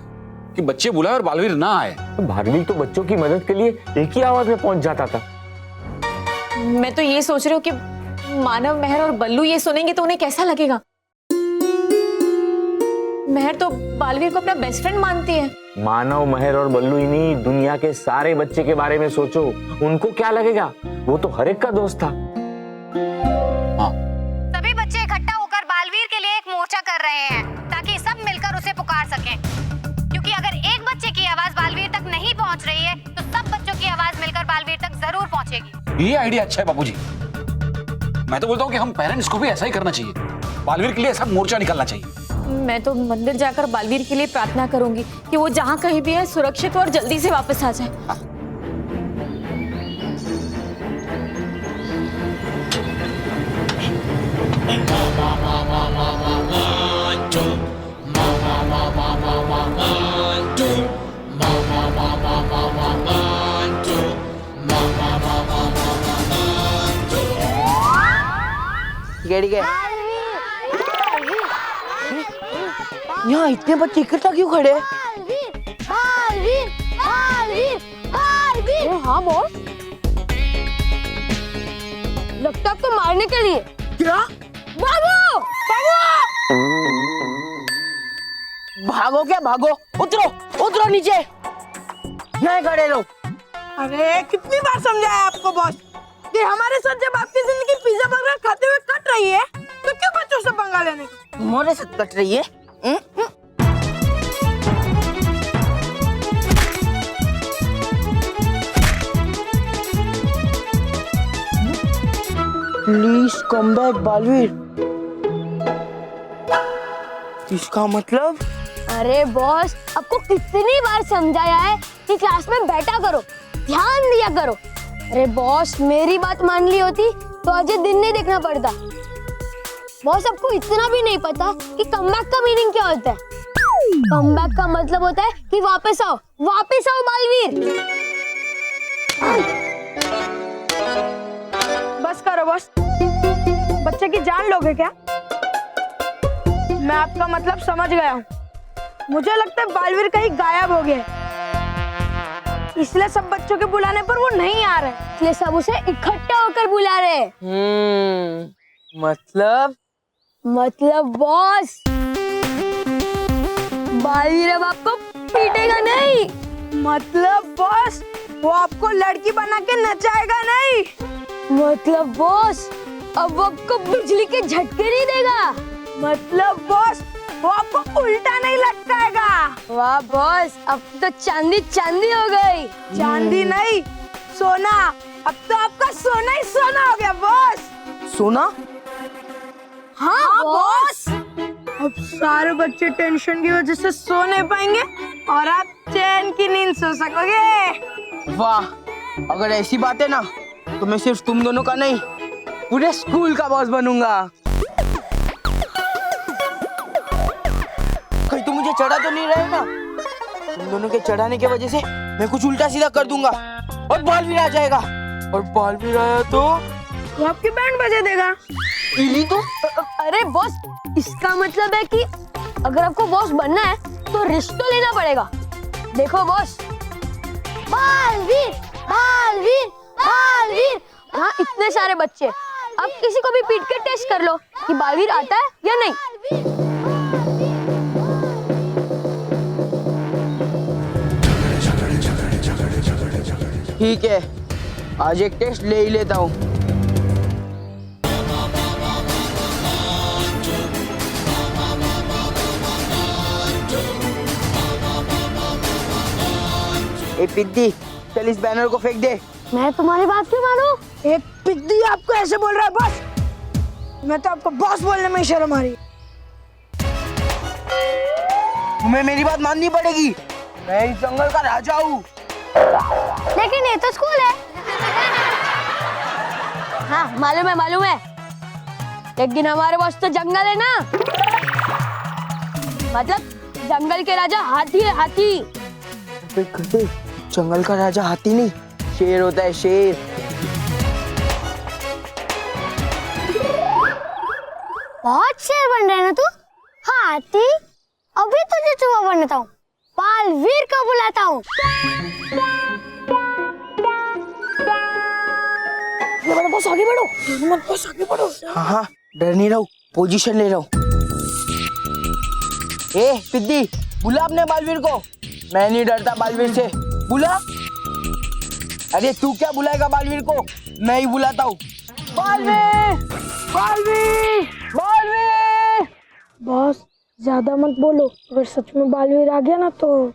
Speaker 5: कि बच्चे बुलाए और बालवीर ना आए।
Speaker 6: बालवीर तो बच्चों की मदद के लिए एक ही आवाज में पहुंच जाता था।
Speaker 13: मैं तो ये सोच रही हूँ कि मानव, महर और बल्लू ये सुनेंगे तो उन्हें कैसा लगेगा। महर तो बालवीर को अपना बेस्ट फ्रेंड मानती है।
Speaker 6: मानव, महर और बल्लू ही नहीं, दुनिया के सारे बच्चे के बारे में सोचो, उनको क्या लगेगा? वो तो हर एक का दोस्त था।
Speaker 9: सभी बच्चे इकट्ठा होकर बालवीर के लिए एक मोर्चा कर रहे हैं, ताकि सब मिलकर उसे पुकार सकें। क्योंकि अगर एक बच्चे की आवाज बालवीर तक नहीं पहुंच रही है, तो सब बच्चों की आवाज मिलकर बालवीर तक जरूर पहुंचेगी।
Speaker 5: ये आइडिया अच्छा है बाबूजी। मैं तो बोलता हूँ कि हम पेरेंट्स को भी ऐसा ही करना चाहिए। बालवीर के लिए ऐसा मोर्चा निकालना चाहिए।
Speaker 13: मैं तो मंदिर जाकर बालवीर के लिए प्रार्थना करूंगी कि वो जहाँ कहीं भी है सुरक्षित और जल्दी से वापस आ जाए।
Speaker 8: ठीक है। यहाँ इतने बच्चे इकट्ठा क्यों खड़े हैं?
Speaker 9: हाँ बॉस, लगता आपको मारने के लिए।
Speaker 8: क्या?
Speaker 9: भागो भागो
Speaker 8: भागो क्या भागो? उतरो नीचे। यहाँ खड़े लो।
Speaker 14: अरे कितनी बार समझाया आपको बॉस कि हमारे साथ जब आपकी जिंदगी पिज्जा बर्गर खाते हुए कट रही है, तो क्यों बच्चों से पंगा लेने?
Speaker 8: तुम्हारे साथ कट रही है? Please come back Baalveer. इसका मतलब?
Speaker 9: अरे बॉस, आपको कितनी बार समझाया है कि क्लास में बैठा करो, ध्यान दिया करो। अरे बॉस, मेरी बात मान ली होती तो आज ये दिन नहीं देखना पड़ता। बॉस, आपको इतना भी नहीं पता कि कमबैक का मीनिंग क्या होता है। कमबैक का मतलब होता है कि वापस आओ बालवीर।
Speaker 14: बस करो बॉस, बच्चे की जान लोगे क्या? मैं आपका मतलब समझ गया हूँ। मुझे लगता है बालवीर कहीं गायब हो गया, इसलिए सब बच्चों के बुलाने पर वो नहीं आ रहे,
Speaker 9: इसलिए सब उसे इकट्ठा होकर बुला रहे। मतलब बॉस, बालवीर अब आपको पीटेगा नहीं।
Speaker 14: मतलब बॉस, वो आपको लड़की बना के नचाएगा नहीं।
Speaker 9: मतलब बॉस, अब वो आपको बिजली के झटके नहीं देगा।
Speaker 14: मतलब बॉस, वो आपको उल्टा नहीं लटकाएगा।
Speaker 9: वाह बॉस, अब तो चांदी चांदी हो गई।
Speaker 14: चांदी नहीं, सोना। अब तो आपका सोना ही सोना हो गया बॉस।
Speaker 8: सोना?
Speaker 14: हाँ बॉस। अब सारे बच्चे टेंशन की वजह से सो नहीं पाएंगे और आप चैन की नींद सो सकोगे।
Speaker 8: वाह, अगर ऐसी बात है ना तो मैं सिर्फ तुम दोनों का नहीं, पूरे स्कूल का बॉस बनूंगा। कहीं तुम मुझे चढ़ा तो नहीं रहे ना? तुम दोनों के चढ़ाने की वजह से मैं कुछ उल्टा सीधा कर दूंगा और बालवीर आ जाएगा। और बालवीर आया तो
Speaker 14: वो आपकी बैंड बजा देगा।
Speaker 8: इली तो?
Speaker 9: अरे बॉस, इसका मतलब है कि अगर आपको बॉस बनना है तो रिश्ता लेना पड़ेगा। देखो बॉस, बालवीर बालवीर बालवीर। हाँ, इतने सारे बच्चे, अब किसी को भी पीट के टेस्ट कर लो कि बालवीर आता है या नहीं।
Speaker 12: ठीक है, आज एक टेस्ट ले ही लेता हूँ। ए पिद्दी, चल इस बैनर को फेंक दे।
Speaker 9: मैं तुम्हारी बात क्यों मानूं?
Speaker 14: एक पिद्दी आपको ऐसे बोल रहा है बॉस? मैं तो आपको बॉस बोलने में शर्म आ रही।
Speaker 12: तुम्हें मेरी बात माननी पड़ेगी, मैं इस जंगल का राजा हूँ।
Speaker 9: लेकिन ये तो स्कूल है। हाँ, मालूम है, लेकिन हमारे पास तो जंगल है ना, मतलब जंगल के राजा हाथी है, हाथी।
Speaker 12: जंगल का राजा हाथी नहीं, शेर होता है, शेर।
Speaker 9: बहुत शेर बन रहे ना तू। हाथी, अभी तुझे चूहा बनाता हूँ, बालवीर को बुलाता हूँ।
Speaker 14: बस आगे बढ़ो, मत बस आगे बढ़ो।
Speaker 12: हाँ हाँ, डर नहीं रहा हूँ, पोजीशन ले रहा हूँ। ए पिद्दी, बुला अपने बालवीर को। मैं नहीं डरता बालवीर से, बुला। अरे तू क्या बुलाएगा बालवीर को, मैं ही बुलाता हूँ। बालवीर, बालवीर, बालवीर।
Speaker 14: बॉस ज्यादा मत बोलो, अगर सच में बालवीर आ गया ना तो।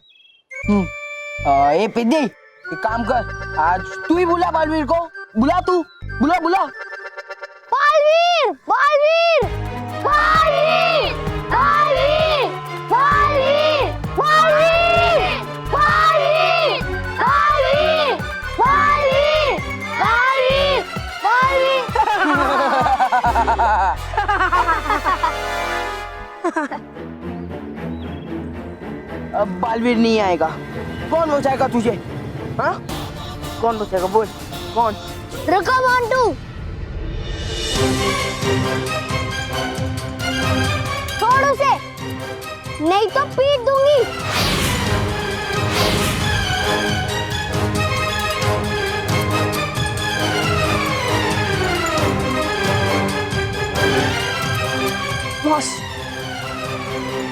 Speaker 12: ए पिद्दी, एक काम कर, आज तू ही बुला बालवीर को। बुला तू, बुला बुला।
Speaker 9: बालवीर बालवीर बालवीर बालवीर बालवीर बालवीर बालवीर बालवीर बालवीर बालवीर बालवीर।
Speaker 12: अब बालवीर नहीं आएगा, कौन बचाएगा तुझे? हाँ, कौन बचाएगा बोल, कौन?
Speaker 9: रुको मोंटू, छोड़ उसे, नहीं तो पीट दूंगी।
Speaker 14: बॉस,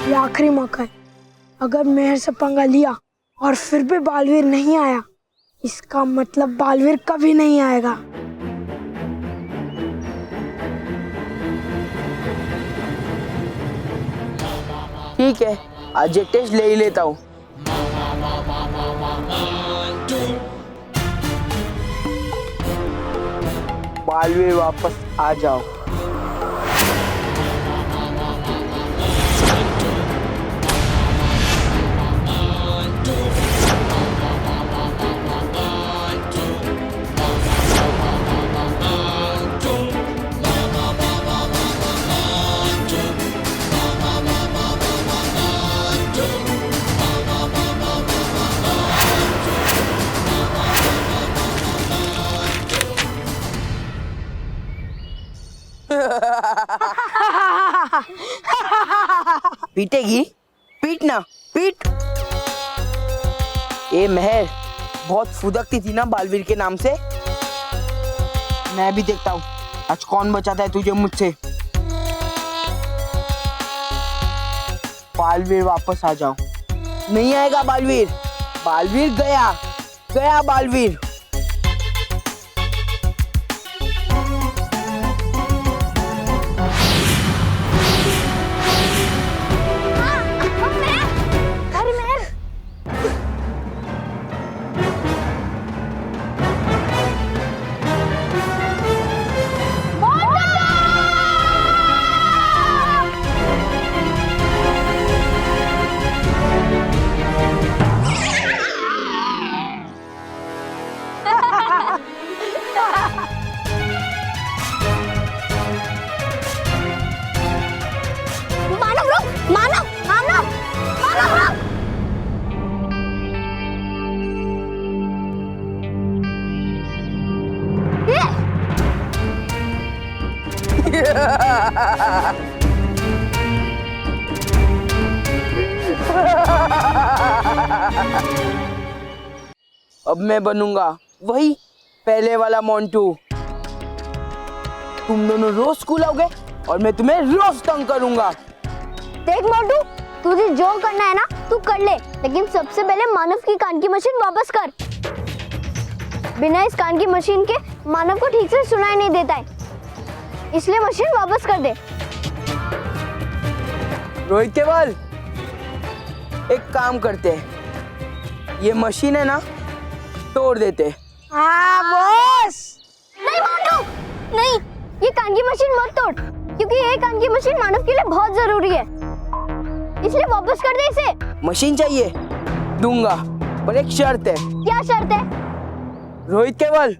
Speaker 14: ये आखिरी मौका है, अगर मेहर से पंगा लिया और फिर भी बालवीर नहीं आया, इसका मतलब बालवीर कभी नहीं आएगा।
Speaker 12: ठीक है, आज एक टेस्ट ले ही लेता हूँ। बालवीर वापस आ जाओ। पीटेगी? पीटना, पीट। ए मेहर, बहुत फुदकती थी ना बालवीर के नाम से। मैं भी देखता हूँ आज कौन बचाता है तुझे मुझसे। बालवीर वापस आ जाओ। नहीं आएगा बालवीर, बालवीर गया, गया बालवीर। अब मैं बनूंगा वही पहले वाला मोंटू। तुम दोनों रोज स्कूल आओगे और मैं तुम्हें रोज तंग करूंगा।
Speaker 9: देख मोटू, तुझे जो करना है ना तू कर ले, लेकिन सबसे पहले मानव की कान की मशीन वापस कर। बिना इस कान की मशीन के मानव को ठीक से सुनाई नहीं देता है, इसलिए मशीन वापस कर दे।
Speaker 12: रोहित केवल, एक काम करते हैं, ये मशीन है ना तोड़ देते।
Speaker 9: हाँ बॉस। नहीं मोटू, नहीं, ये कान की मशीन मत तोड़, क्योंकि ये कान की मशीन मानव के लिए बहुत जरूरी है, इसलिए वापस कर दे इसे।
Speaker 12: मशीन चाहिए, दूंगा, पर एक शर्त है।
Speaker 9: क्या शर्त है?
Speaker 12: रोहित केवल,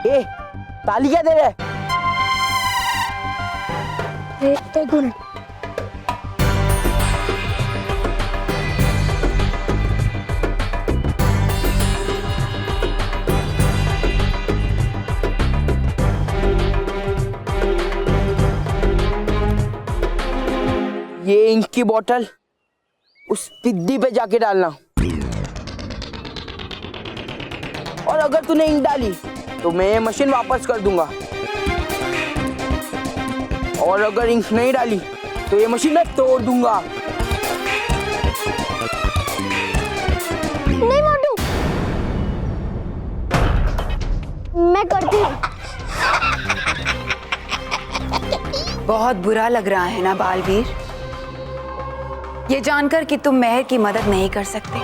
Speaker 12: ए, ताली क्या दे रहे?
Speaker 9: एक मिनट।
Speaker 12: ये इंक की बोतल उस पिद्दी पे जाके डालना, और अगर तूने इंक डाली तो मैं ये मशीन वापस कर दूंगा, और अगर इंक नहीं डाली तो ये मशीन मैं तोड़ दूंगा।
Speaker 9: नहीं मोटू, मैं करती हूँ।
Speaker 11: बहुत बुरा लग रहा है ना बालवीर, ये जानकर कि तुम मेहर की मदद नहीं कर सकते,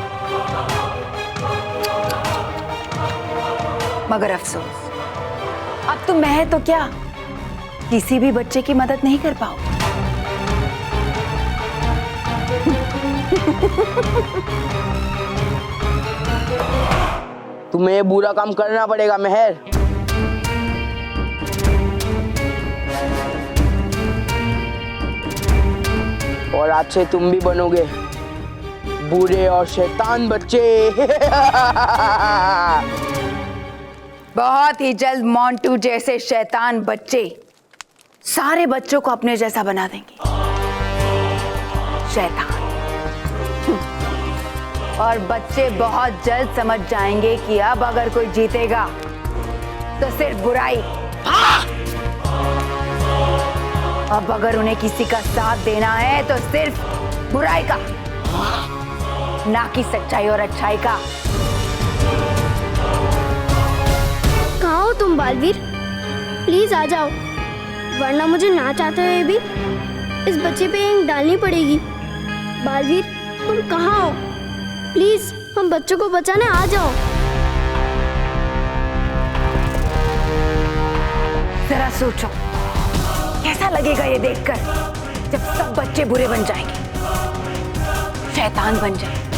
Speaker 11: मगर अफसोस, अब तुम मेहर तो क्या किसी भी बच्चे की मदद नहीं कर पाओ।
Speaker 12: तुम्हें ये बुरा काम करना पड़ेगा मेहर। और आज से तुम भी बनोगे बुरे और शैतान बच्चे।
Speaker 11: बहुत ही जल्द मोंटू जैसे शैतान बच्चे सारे बच्चों को अपने जैसा बना देंगे। शैतान। और बच्चे बहुत जल्द समझ जाएंगे कि अब अगर कोई जीतेगा तो सिर्फ बुराई, अब अगर उन्हें किसी का साथ देना है तो सिर्फ बुराई का, ना कि सच्चाई और अच्छाई का।
Speaker 9: कहाँ हो तुम बालवीर? प्लीज आ जाओ, वरना मुझे ना चाहते हुए भी इस बच्चे पे इंक डालनी पड़ेगी। बालवीर, तुम कहाँ हो? प्लीज हम बच्चों को बचाने आ जाओ।
Speaker 11: जरा सोचो कैसा लगेगा ये देखकर जब सब बच्चे बुरे बन जाएंगे, शैतान बन जाएंगे।